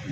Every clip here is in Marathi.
हो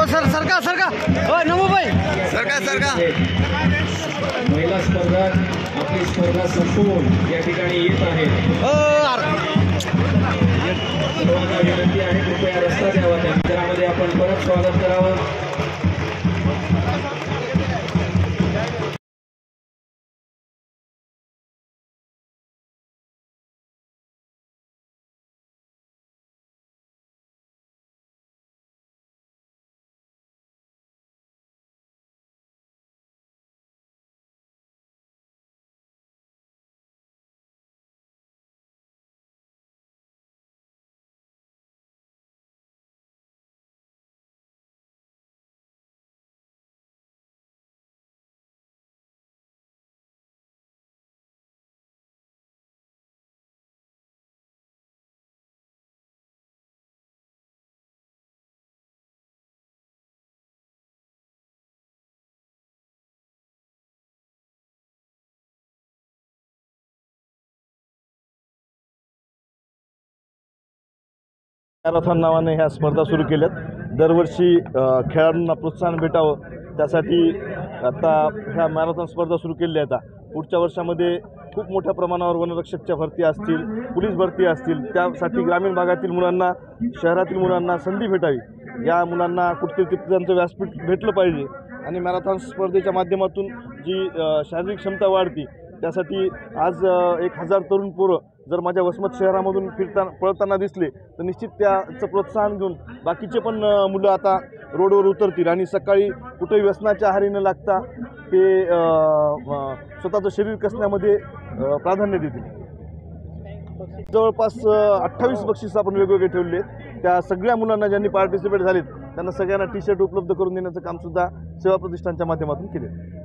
सर सरका सरका हो नमो भाई सरका सरका महिला स्पर्धा आपली स्पर्धा संपवून या ठिकाणी येत आहेत। सर्वांना विनंती आहे कृपया रस्ता द्यावा, त्या मित्रांमध्ये आपण परत स्वागत करावं। मॅरेथॉन नावाने ह्या स्पर्धा सुरू केल्यात। दरवर्षी खेळाडूंना प्रोत्साहन भेटावं त्यासाठी आता ह्या मॅरेथॉन स्पर्धा सुरू केल्या आहेत। पुढच्या वर्षामध्ये खूप मोठ्या प्रमाणावर वनरक्षकच्या भरती असतील, पोलीस भरती असतील, त्यासाठी ग्रामीण भागातील मुलांना शहरातील मुलांना संधी भेटावी, या मुलांना कुठेतरी त्यांचं व्यासपीठ भेटलं पाहिजे आणि मॅरेथॉन स्पर्धेच्या माध्यमातून जी शारीरिक क्षमता वाढती त्यासाठी आज 1000 तरुण पोरं जर माझ्या वसमत शहरामधून पळताना दिसले तर निश्चित त्याचं प्रोत्साहन घेऊन बाकीचे पण मुलं आता रोडवर उतरतील आणि सकाळी कुठेही व्यसनाच्या आहारी न लागता ते स्वतःचं शरीर कसण्यामध्ये प्राधान्य देतील। जवळपास 28 बक्षीस आपण वेगवेगळे ठेवले आहेत। त्या सगळ्या मुलांना ज्यांनी पार्टिसिपेट झालेत त्यांना सगळ्यांना टी-शर्ट उपलब्ध करून देण्याचं कामसुद्धा सेवा प्रतिष्ठानच्या माध्यमातून केले।